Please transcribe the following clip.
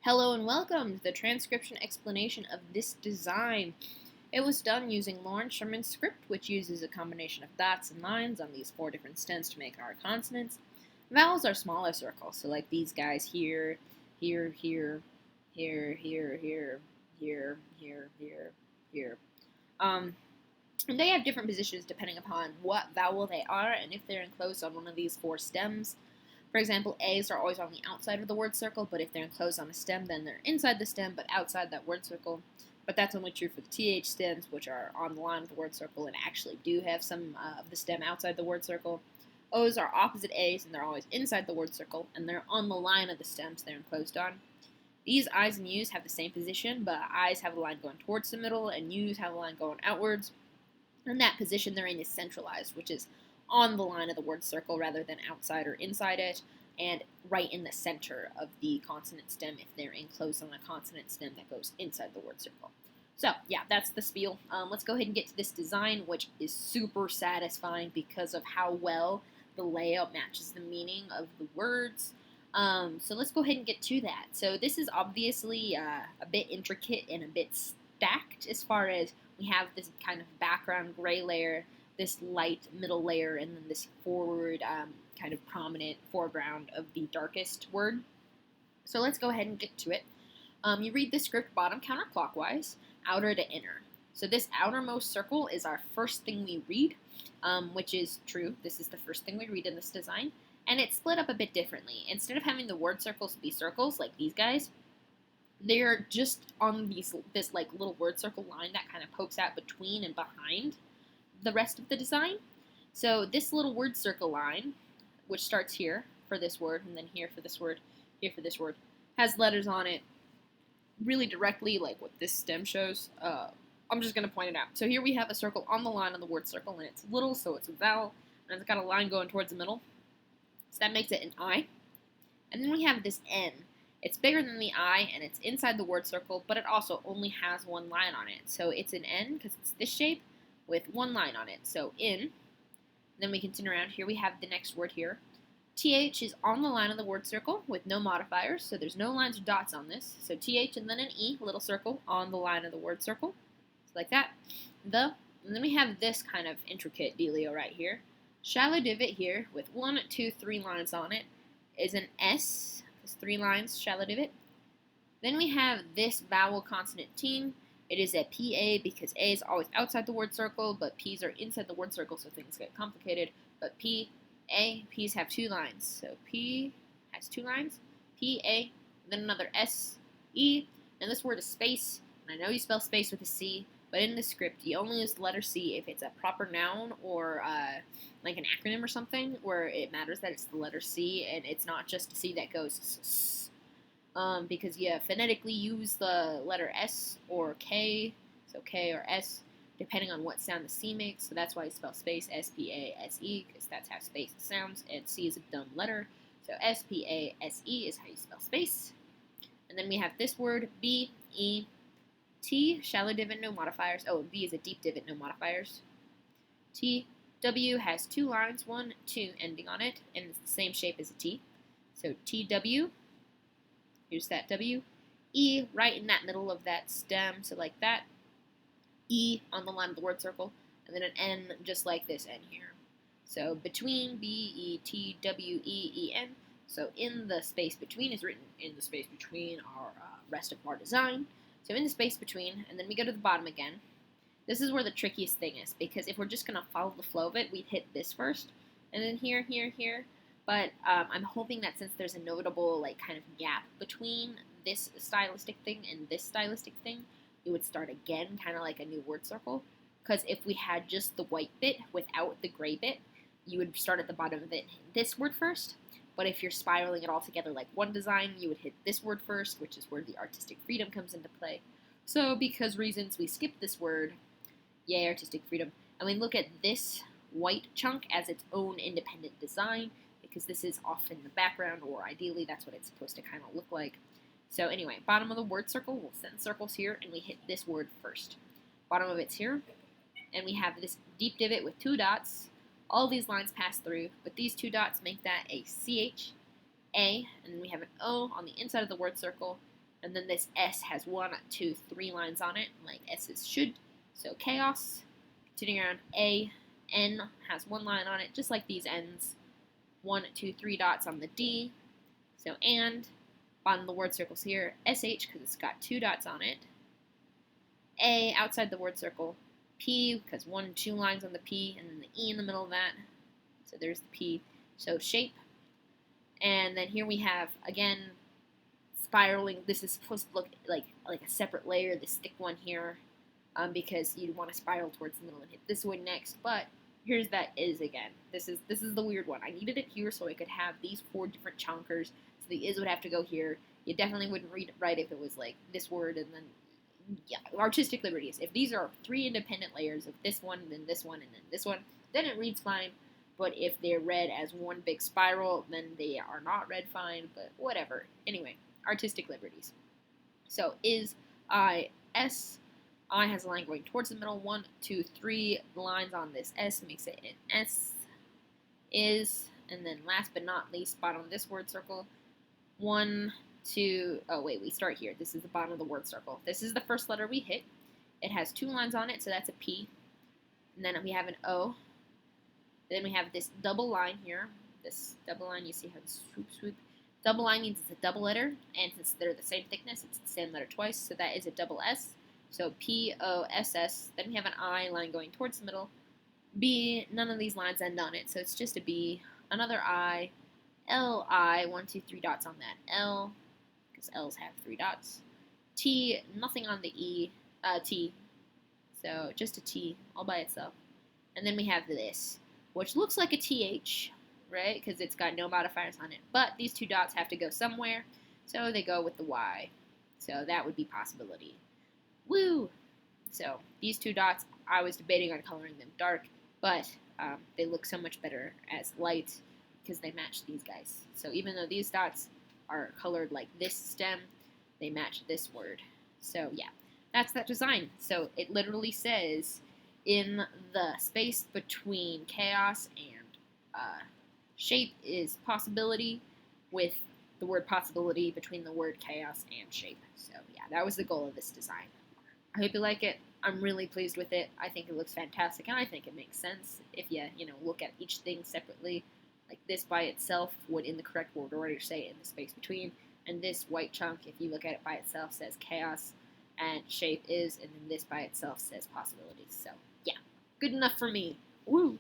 Hello and welcome to the transcription explanation of this design. It was done using Loren Sherman's script, which uses a combination of dots and lines on these 4 different stems to make our consonants. Vowels are smaller circles, so like these guys here, here, here, here, here, here, here, here, here, here. And they have different positions depending upon what vowel they are and if they're enclosed on one of these 4 stems. For example, A's are always on the outside of the word circle, but if they're enclosed on a stem, then they're inside the stem, but outside that word circle. But that's only true for the TH stems, which are on the line of the word circle and actually do have some of the stem outside the word circle. O's are opposite A's, and they're always inside the word circle, and they're on the line of the stems they're enclosed on. These I's and U's have the same position, but I's have a line going towards the middle, and U's have a line going outwards. And that position they're in is centralized, which is on the line of the word circle rather than outside or inside it, and right in the center of the consonant stem if they're enclosed on a consonant stem that goes inside the word circle. So, yeah, that's the spiel. Let's go ahead and get to this design, which is super satisfying because of how well the layout matches the meaning of the words. So let's go ahead and get to that. So this is obviously a bit intricate and a bit stacked as far as we have this kind of background gray layer, this light middle layer, and then this forward kind of prominent foreground of the darkest word. So let's go ahead and get to it. You read the script bottom counterclockwise, outer to inner. So this outermost circle is our first thing we read, which is true. This is the first thing we read in this design. And it's split up a bit differently. Instead of having the word circles be circles like these guys, they're just on this like little word circle line that kind of pokes out between and behind the rest of the design. So this little word circle line, which starts here for this word, and then here for this word, here for this word, has letters on it really directly like what this stem shows. I'm just going to point it out. So here we have a circle on the line of the word circle, and it's little, so it's a vowel, and it's got a line going towards the middle. So that makes it an I. And then we have this N. It's bigger than the I, and it's inside the word circle, but it also only has one line on it. So it's an N because it's this shape with one line on it. So in. Then we continue around. Here we have the next word here. TH is on the line of the word circle with no modifiers, so there's no lines or dots on this. So TH and then an E, little circle, on the line of the word circle. So like that. And then we have this kind of intricate dealio right here. Shallow divot here with 1, 2, 3 lines on it is an S. There's 3 lines, shallow divot. Then we have this vowel consonant team. It is a PA because A is always outside the word circle, but P's are inside the word circle, so things get complicated. But P's have 2 lines. So P has 2 lines, PA, then another S, E, and this word is space. And I know you spell space with a C, but in the script, you only use the letter C if it's a proper noun or like an acronym or something, where it matters that it's the letter C and it's not just a C that goes S. Because you phonetically use the letter S or K, so K or S, depending on what sound the C makes. So that's why you spell space S-P-A-S-E, because that's how space sounds, and C is a dumb letter. So S-P-A-S-E is how you spell space. And then we have this word, B, E, T, shallow divot, no modifiers. Oh, and B is a deep divot, no modifiers. T, W has 2 lines, 1, 2 ending on it, and it's the same shape as a T. So T-W. Here's that W. E right in that middle of that stem, so like that. E on the line of the word circle, and then an N just like this N here. So between B, E, T, W, E, E, N. So in the space between is written in the space between our rest of our design. So in the space between, and then we go to the bottom again. This is where the trickiest thing is, because if we're just going to follow the flow of it, we'd hit this first, and then here, here, here. But I'm hoping that since there's a notable like kind of gap between this stylistic thing and this stylistic thing, you would start again, kind of like a new word circle. Because if we had just the white bit without the gray bit, you would start at the bottom of it, hit this word first. But if you're spiraling it all together like one design, you would hit this word first, which is where the artistic freedom comes into play. So because reasons, we skip this word. Yay, artistic freedom. And we look at this white chunk as its own independent design, because this is off in the background, or ideally that's what it's supposed to kind of look like. So anyway, bottom of the word circle, we'll send circles here, and we hit this word first. Bottom of it's here, and we have this deep divot with 2 dots. All these lines pass through, but these 2 dots make that a CH, A, and then we have an O on the inside of the word circle, And then this S has 1, 2, 3 lines on it, like S's should. So chaos. Continuing on, A, N has 1 line on it, just like these N's. 1, 2, 3 dots on the D. So and, bottom of the word circles here, SH because it's got 2 dots on it. A outside the word circle. P because 1, 2 lines on the P, and then the E in the middle of that. So there's the P. So shape. And then here we have, again, spiraling. This is supposed to look like a separate layer, this thick one here, because you want to spiral towards the middle and hit this one next. But here's that is again. This is the weird one. I needed it here so I could have these 4 different chonkers. So the is would have to go here. You definitely wouldn't read it right if it was like this word and then, yeah, artistic liberties. If these are 3 independent layers of this one, then this one, and then this one, then it reads fine. But if they're read as one big spiral, then they are not read fine, but whatever. Anyway, artistic liberties. So is, I, S. I has a line going towards the middle. 1, 2, 3 lines on this S makes it an S. Is, and then last but not least, bottom of this word circle. 1, 2, oh wait, we start here. This is the bottom of the word circle. This is the first letter we hit. It has 2 lines on it, so that's a P. And then we have an O. Then we have this double line here. This double line, you see how it's swoop, swoop. Double line means it's a double letter, and since they're the same thickness, it's the same letter twice, so that is a double S. So P-O-S-S. Then we have an I line going towards the middle. B, none of these lines end on it, so it's just a B. Another I. L-I, 1, 2, 3 dots on that L, because L's have 3 dots. T, nothing on the E, T. So just a T, all by itself. And then we have this, which looks like a TH, right? Because it's got no modifiers on it. But these 2 dots have to go somewhere, so they go with the Y. So that would be possibility. Woo! So these 2 dots, I was debating on coloring them dark, but they look so much better as light because they match these guys. So even though these dots are colored like this stem, they match this word. So yeah, that's that design. So it literally says, in the space between chaos and shape is possibility, with the word possibility between the word chaos and shape. So yeah, that was the goal of this design. I hope you like it. I'm really pleased with it. I think it looks fantastic, and I think it makes sense if you look at each thing separately. Like this by itself would, in the correct word order, say in the space between, and this white chunk, if you look at it by itself, says chaos, and shape is, and then this by itself says possibilities. So yeah, good enough for me. Woo!